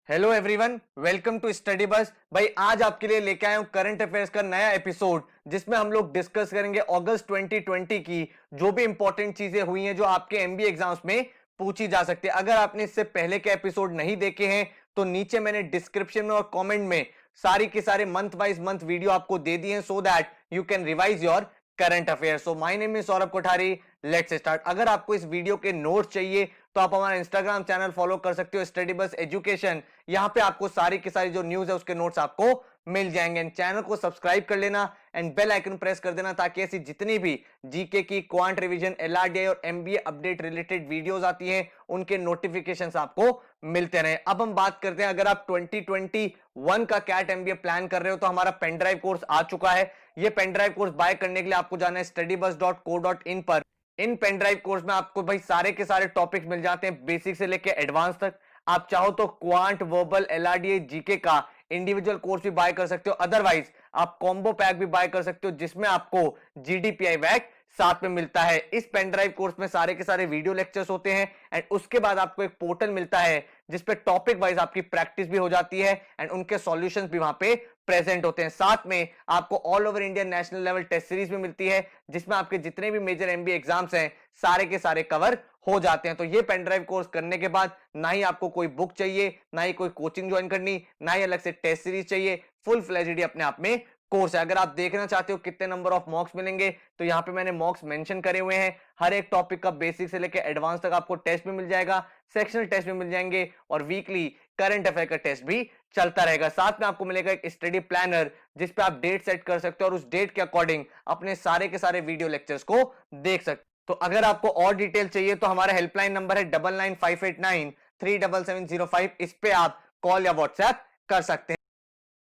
Hello everyone, welcome to study bus. भाई आज आपके लिए लेके आया हूं करंट अफेयर्स का नया एपिसोड, जिसमें हम लोग डिस्कस करेंगे अगस्त 2020 की जो भी इंपॉर्टेंट चीजें हुई हैं जो आपके एमबीए एग्जाम्स में पूछी जा सकती है। अगर आपने इससे पहले के एपिसोड नहीं देखे हैं तो नीचे मैंने डिस्क्रिप्शन में और कमेंट में सारी के सारे मंथ वाइज मंथ वीडियो आपको दे दिए हैं, so that you can revise your current affair. So my name is Saurabh Kothari, let's start. अगर आपको इस वीडियो के नोट्स चाहिए तो आप हमारा इंस्टाग्राम चैनल फॉलो कर सकते हो, स्टडी बस एजुकेशन। यहां पे आपको सारी की सारी जो न्यूज है उसके नोट्स आपको मिल जाएंगे। एंड चैनल को सब्सक्राइब कर लेना एंड बेल आइकन प्रेस कर देना, ताकि ऐसी जितनी भी जीके की, क्वांट रिवीजन, एलआरडीआई और एमबीए अपडेट रिलेटेड वीडियोस आती हैं उनके नोटिफिकेशंस आपको मिलते रहे। अब हम बात करते हैं, अगर आप 2021 का कैट एमबीए प्लान कर रहे हो तो हमारा पेन ड्राइव कोर्स आ चुका है। ये पेन ड्राइव कोर्स बाय करने के लिए आपको जाना है studybus.co.in पर। इन पेन ड्राइव कोर्स में आपको भाई सारे के सारे टॉपिक्स मिल जाते हैं, बेसिक से लेके एडवांस तक। आप चाहो तो क्वांट, वर्बल, एलआरडीए, जीके का इंडिविजुअल कोर्स भी बाय कर सकते हो। अदरवाइज आप कॉम्बो पैक भी बाय कर सकते हो, जिसमें आपको जीडीपीआई वैक साथ में मिलता है। इस पेन ड्राइव कोर्स में सारे के सारे वीडियो लेक्चर्स होते हैं एंड उसके बाद आपको एक पोर्टल मिलता है जिसपे टॉपिक वाइज आपकी प्रैक्टिस भी हो जाती है एंड उनके सॉल्यूशंस भी वहां पे प्रेजेंट होते हैं। साथ में आपको all over India national level test series भी मिलती है, जिसमें आपके जितने भी मेजर एमबीए एग्जाम्स हैं सारे के सारे कवर हो जाते हैं। तो ये पेन ड्राइव कोर्स करने के बाद ना ही आपको कोई बुक चाहिए, ना ही कोई कोचिंग ज्वाइन करनी, ना ही अलग से टेस्ट सीरीज चाहिए। फुल फ्लेजेड अपने आप में कोर्स है। अगर आप देखना चाहते हो कितने नंबर ऑफ मॉक्स मिलेंगे तो यहाँ पे मैंने मॉक्स मेंशन करे हुए हैं। हर एक टॉपिक का बेसिक से लेकर एडवांस तक आपको टेस्ट भी मिल जाएगा, सेक्शनल टेस्ट भी मिल जाएंगे और वीकली करंट अफेयर का टेस्ट भी चलता रहेगा। साथ में आपको मिलेगा एक स्टडी प्लानर, जिस पे आप डेट सेट कर सकते हो और उस डेट के अकॉर्डिंग अपने सारे के सारे वीडियो लेक्चर्स को देख सकते हो। तो अगर आपको और डिटेल चाहिए तो हमारा हेल्पलाइन नंबर है 9958937705। इस पे आप कॉल या व्हाट्सएप कर सकते हैं।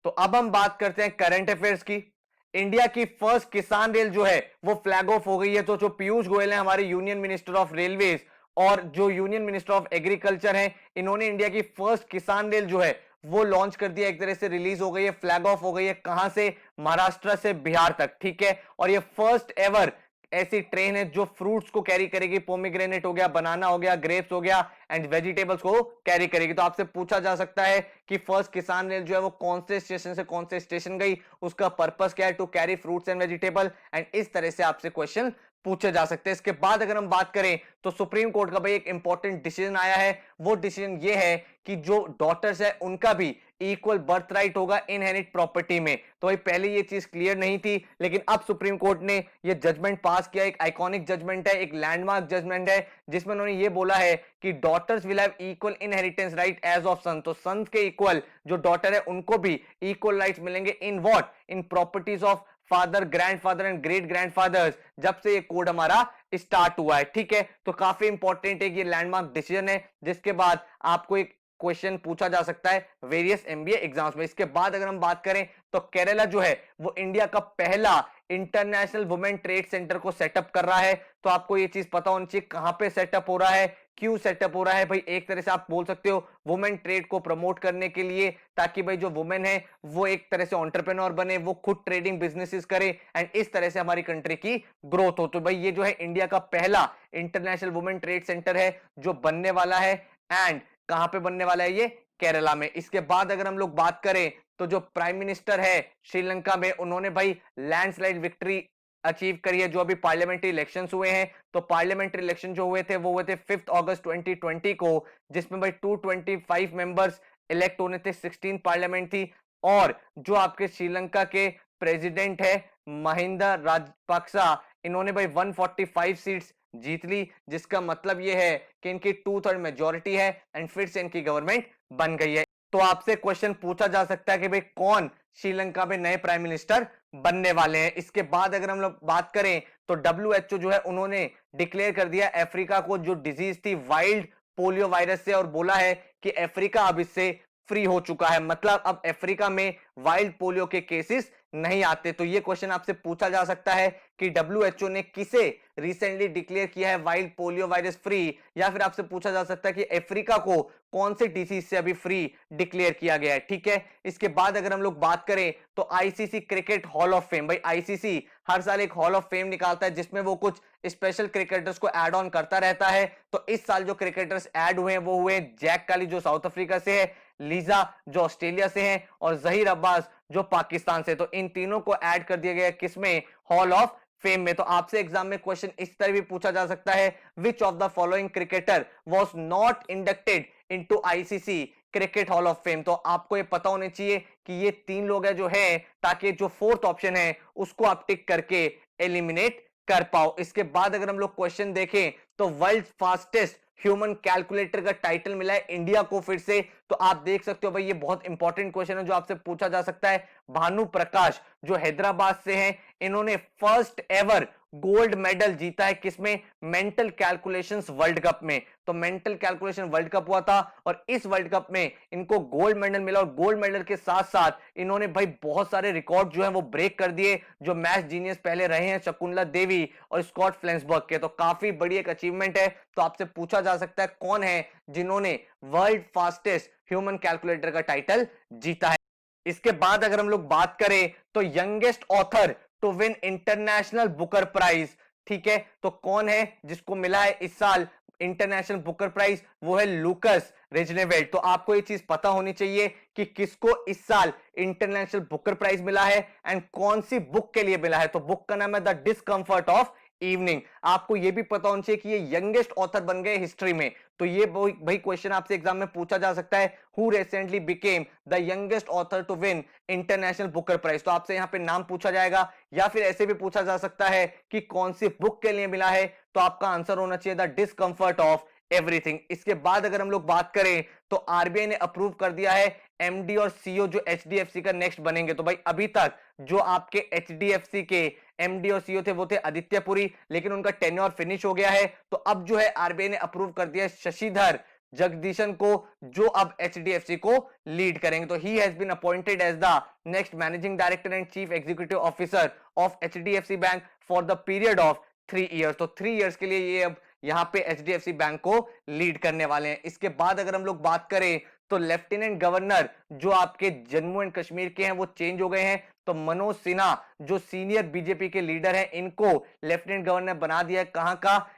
तो अब हम बात करते हैं करंट अफेयर्स की। इंडिया की फर्स्ट किसान रेल जो है वो फ्लैग ऑफ हो गई है। तो जो पीयूष गोयल है हमारे यूनियन मिनिस्टर ऑफ रेलवेज और जो यूनियन मिनिस्टर ऑफ एग्रीकल्चर है, इन्होंने इंडिया की फर्स्ट किसान रेल जो है वो लॉन्च कर दिया। एक तरह से रिलीज हो गई है, फ्लैग ऑफ हो गई है। कहां से? महाराष्ट्र से बिहार तक, ठीक है। और ये फर्स्ट एवर ऐसी ट्रेन है जो फ्रूट्स को कैरी करेगी। पोमीग्रेनेट हो गया, बनाना हो गया, ग्रेप्स हो गया एंड वेजिटेबल्स को कैरी करेगी। तो आपसे पूछा जा सकता है कि फर्स्ट किसान रेल जो है वो कौन से स्टेशन से कौन से स्टेशन गई, उसका पर्पस क्या है? To carry fruits and vegetable. And इस तरह से आपसे क्वेश्चन पूछे जा सकते हैं। इसके बाद अगर हम बात करें तो सुप्रीम कोर्ट का भाई एक इंपॉर्टेंट डिसीजन आया है। वो डिसीजन ये है कि जो डॉटर्स है उनका भी इक्वल बर्थ राइट होगा इनहेरिट प्रॉपर्टी में। तो भाई पहले ये चीज क्लियर नहीं थी, लेकिन अब सुप्रीम कोर्ट ने ये जजमेंट पास किया। एक आइकॉनिक जजमेंट है, एक लैंडमार्क जजमेंट है, जिसमें उन्होंने ये बोला है कि daughters will have equal inheritance right as of son. तो सन के इक्वल जो डॉटर है उनको भी इक्वल राइट्स मिलेंगे in what? In properties of father, grandfather and great grandfathers, जब से ये कोड हमारा स्टार्ट हुआ है, ठीक है। तो काफी इंपॉर्टेंट है, ये लैंडमार्क डिसीजन है, जिसके बाद आपको एक क्वेश्चन पूछा जा सकता है वेरियस एमबीए एग्जाम्स में। इसके बाद अगर हम बात करें तो केरला जो है वो इंडिया का पहला इंटरनेशनल वुमेन ट्रेड सेंटर को सेटअप कर रहा है। तो आपको ये चीज पता होनी चाहिए कहां पे सेटअप हो रहा है, क्यों सेटअप हो रहा है। भाई एक तरह से आप बोल सकते हो वुमेन ट्रेड को प्रमोट करने के लिए, ताकि भाई जो वुमेन है वो एक तरह से एंटरप्रेन्योर बने, वो खुद ट्रेडिंग बिजनेसेस करे एंड इस तरह से हमारी कंट्री की ग्रोथ हो। तो भाई ये जो है इंडिया का पहला इंटरनेशनल वुमेन ट्रेड सेंटर है जो बनने वाला है। एंड कहां पे बनने वाला है? ये केरला में। इसके बाद अगर हम लोग बात करें तो जो प्राइम मिनिस्टर है श्रीलंका में, उन्होंने भाई लैंडस्लाइड विक्ट्री अचीव करी है जो अभी पार्लियामेंट्री इलेक्शंस हुए हैं। तो पार्लियामेंट्री इलेक्शन जो हुए थे वो हुए थे 5 अगस्त 2020 को, जिसमें भाई 225 मेंबर्स इलेक्ट होने थे, 16 पार्लियामेंट थी। और जो आपके श्रीलंका के प्रेसिडेंट है महिंदा राजपक्सा, इन्होंने भाई 145 सीट्स जीत ली, जिसका मतलब यह है कि इनकी 2/3 मेजोरिटी है एंड फिर से इनकी गवर्नमेंट बन गई है। तो आपसे क्वेश्चन पूछा जा सकता है कि भाई कौन श्रीलंका में नए प्राइम मिनिस्टर बनने वाले हैं। इसके बाद अगर हम लोग बात करें तो डब्ल्यूएचओ जो है उन्होंने डिक्लेयर कर दिया अफ्रीका को जो डिजीज थी वाइल्ड पोलियो वायरस से, और बोला है कि अफ्रीका अब इससे फ्री हो चुका है। मतलब अब अफ्रीका में वाइल्ड पोलियो के केसेस नहीं आते। तो ये क्वेश्चन आपसे पूछा जा सकता है कि डब्ल्यूएचओ ने किसे रिसेंटली डिक्लेयर किया है वाइल्ड पोलियो वायरस फ्री, या फिर आपसे पूछा जा सकता है कि अफ्रीका को कौन से डिसीज से अभी फ्री डिक्लेयर किया गया है। ठीक है, इसके बाद अगर हम लोग बात करें तो ICC cricket hall of fame, भाई आईसीसी हर साल एक हॉल ऑफ फेम निकालता है जिसमें वो कुछ स्पेशल क्रिकेटर्स को ऐड ऑन करता रहता है। तो इस साल जो क्रिकेटर्स ऐड हुए हैं वो हुए जैक काली जो साउथ अफ्रीका से है, लीजा जो ऑस्ट्रेलिया से है, और जहीर अब्बास जो पाकिस्तान से। तो इन तीनों को ऐड कर दिया गया किसमें, हॉल ऑफ फेम में। तो आपसे एग्जाम में क्वेश्चन इस तरह भी पूछा जा सकता है, which of the following cricketer was not inducted into ICC cricket hall of fame. तो आपको ये पता होना चाहिए कि ये तीन लोग हैं जो है, ताकि जो फोर्थ ऑप्शन है उसको आप टिक करके एलिमिनेट कर पाओ। इसके बाद अगर हम लोग क्वेश्चन देखें तो वर्ल्ड फास्टेस्ट ह्यूमन कैलकुलेटर का टाइटल मिला है इंडिया को फिर से। तो आप देख सकते हो भाई ये बहुत इंपॉर्टेंट क्वेश्चन है जो आपसे पूछा जा सकता है। भानु प्रकाश जो हैदराबाद से हैं, इन्होंने फर्स्ट एवर गोल्ड मेडल जीता है किसमें, मेंटल कैलकुलेशंस वर्ल्ड कप में। तो मेंटल कैलकुलेशन वर्ल्ड कप हुआ था और इस वर्ल्ड कप में इनको गोल्ड मेडल मिला, और गोल्ड मेडल के साथ साथ इन्होंने भाई बहुत सारे रिकॉर्ड जो है वो ब्रेक कर दिए जो मैथ जीनियस पहले रहे हैं शकुंतला देवी और स्कॉट फ्लेंसबर्ग के। तो काफी बड़ी एक अचीवमेंट है। तो आपसे पूछा जा सकता है कौन है जिन्होंने वर्ल्ड फास्टेस्ट ह्यूमन कैलकुलेटर का टाइटल जीता है। इसके बाद अगर हम लोग बात करें तो youngest author to win international Booker prize, ठीक है, तो कौन है जिसको मिला है इस साल इंटरनेशनल बुकर प्राइज, वो है लूकस रिजनेवेल्ड। तो आपको ये चीज पता होनी चाहिए कि किसको इस साल इंटरनेशनल बुकर प्राइज मिला है एंड कौन सी बुक के लिए मिला है। तो बुक का नाम है द डिस्कंफर्ट ऑफ इवनिंग। आपको यह भी पता होना चाहिए कि ये यंगेस्ट ऑथर बन गए हिस्ट्री में। तो ये भाई क्वेश्चन आपसे एग्जाम में पूछा जा सकता है, who recently became the youngest author to win international Booker prize. तो आपसे यहां पे नाम पूछा जाएगा, या फिर ऐसे भी पूछा जा सकता है कि कौन सी बुक के लिए मिला है। तो आपका आंसर होना चाहिए द डिस्कंफर्ट ऑफ एवरीथिंग। इसके बाद अगर हम लोग बात करें तो आरबीआई ने अप्रूव कर दिया है एमडी और सीईओ जो एचडीएफसी का नेक्स्ट बनेंगे। तो भाई अभी तक जो आपके एचडीएफसी के एमडी और सीईओ थे वो थे आदित्य पुरी, लेकिन उनका टेन्योर फिनिश हो गया है। तो अब जो है आरबीआई ने अप्रूव कर दिया है शशिधर जगदीशन को, जो अब एचडीएफसी को लीड करेंगे। तो he has been appointed as the next managing director and chief executive officer of HDFC bank for the period of 3 years. तो 3 इयर्स के लिए ये अब यहां पे एचडीएफसी बैंक को लीड करने वाले हैं। इसके बाद अगर हम लोग बात करें तो लेफ्टिनेंट गवर्नर जो आपके जम्मू एंड कश्मीर के हैं वो चेंज हो गए हैं। तो मनोज सिन्हा जो सीनियर बीजेपी के लीडर हैं, इनको लेफ्टिनेंट गवर्नर बना दिया। कहां का,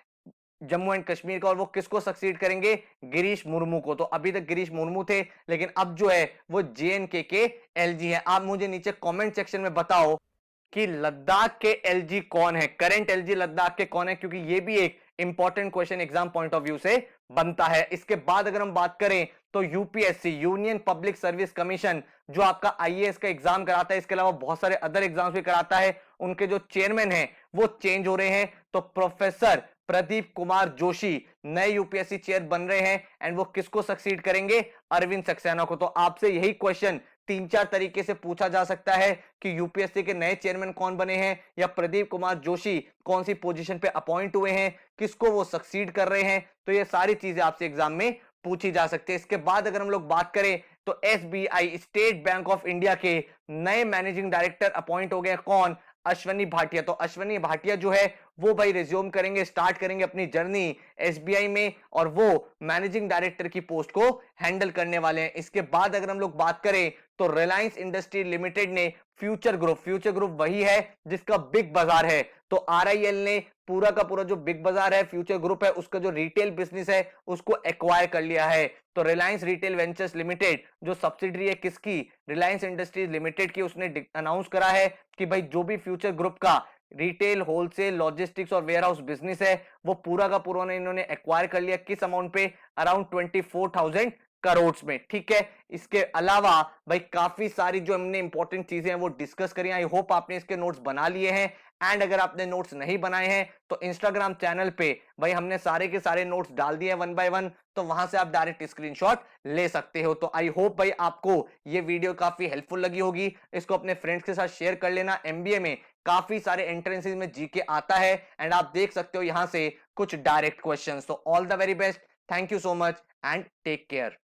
जम्मू एंड कश्मीर का। और वो किसको सक्सीड करेंगे, गिरीश मुर्मू को। तो अभी तक गिरीश मुर्मू थे, लेकिन अब जो है वो जेएनके के एलजी है। आप मुझे नीचे कमेंट सेक्शन में बताओ कि लद्दाख के एलजी कौन है, करंट एलजी लद्दाख के कौन है, क्योंकि ये भी एक important question exam point of view से बनता है। इसके बाद अगर हम बात करें तो UPSC union public service commission जो आपका आईएएस का एग्जाम कराता है, इसके अलावा बहुत सारे अदर एग्जाम्स भी कराता है, उनके जो चेयरमैन हैं वो चेंज हो रहे हैं। तो प्रोफेसर प्रदीप कुमार जोशी नए यूपीएससी चेयर बन रहे हैं एंड वो किसको सक्सीड करेंगे, अरविंद सक्सेना को। तो आपसे यही क्वेश्चन 3-4 तरीके से पूछा जा सकता है कि यूपीएससी के नए चेयरमैन कौन बने हैं, या प्रदीप कुमार जोशी कौन सी पोजीशन पे अपॉइंट हुए हैं, किसको वो सक्सीड कर रहे हैं। तो ये सारी चीजें आपसे एग्जाम में पूछी जा सकती है। इसके बाद अगर हम लोग बात करें तो SBI state bank of India के नए मैनेजिंग डायरेक्टर अपॉइंट हो गए, कौन, अश्वनी भाटिया। तो अश्वनी भाटिया जो है वो भाई रिज्यूम करेंगे, स्टार्ट करेंगे अपनी जर्नी एसबीआई में, और वो मैनेजिंग डायरेक्टर की पोस्ट को हैंडल करने वाले हैं। इसके बाद अगर हम लोग बात करें तो रिलायंस इंडस्ट्री लिमिटेड ने फ्यूचर ग्रुप वही है जिसका बिग बाजार है। तो आरआईएल ने पूरा का पूरा जो बिग बाजार है, फ्यूचर ग्रुप है, उसका जो रिटेल बिजनेस है उसको एक्वायर कर लिया है। तो रिलायंस रिटेल वेंचर्स लिमिटेड जो सब्सिडरी है किसकी, रिलायंस इंडस्ट्रीज लिमिटेड की, उसने अनाउंस करा है कि भाई जो भी फ्यूचर ग्रुप का रिटेल, होलसेल, लॉजिस्टिक्स और वेयर हाउस बिजनेस है वो पूरा का पूरा इन्होंने एक्वायर कर लिया। किस अमाउंट पे, अराउंड 24,000 करोड़ में। ठीक है, इसके अलावा भाई काफी सारी जो हमने इंपॉर्टेंट चीजें हैं वो डिस्कस करी। आई होप आपने इसके नोट्स बना लिए हैं, एंड अगर आपने नोट्स नहीं बनाए हैं तो इंस्टाग्राम चैनल पे भाई हमने सारे के सारे नोट्स डाल दिए 1 by 1, तो वहां से आप डायरेक्ट स्क्रीनशॉट ले सकते हो। तो आई होप भाई आपको ये वीडियो काफी हेल्पफुल लगी होगी। इसको अपने फ्रेंड्स के साथ शेयर कर लेना। एमबीए में काफी सारे एंट्रेंसेस में जीके आता है एंड आप देख सकते हो यहां से कुछ डायरेक्ट क्वेश्चंस। तो all the very best, thank you so much and take care.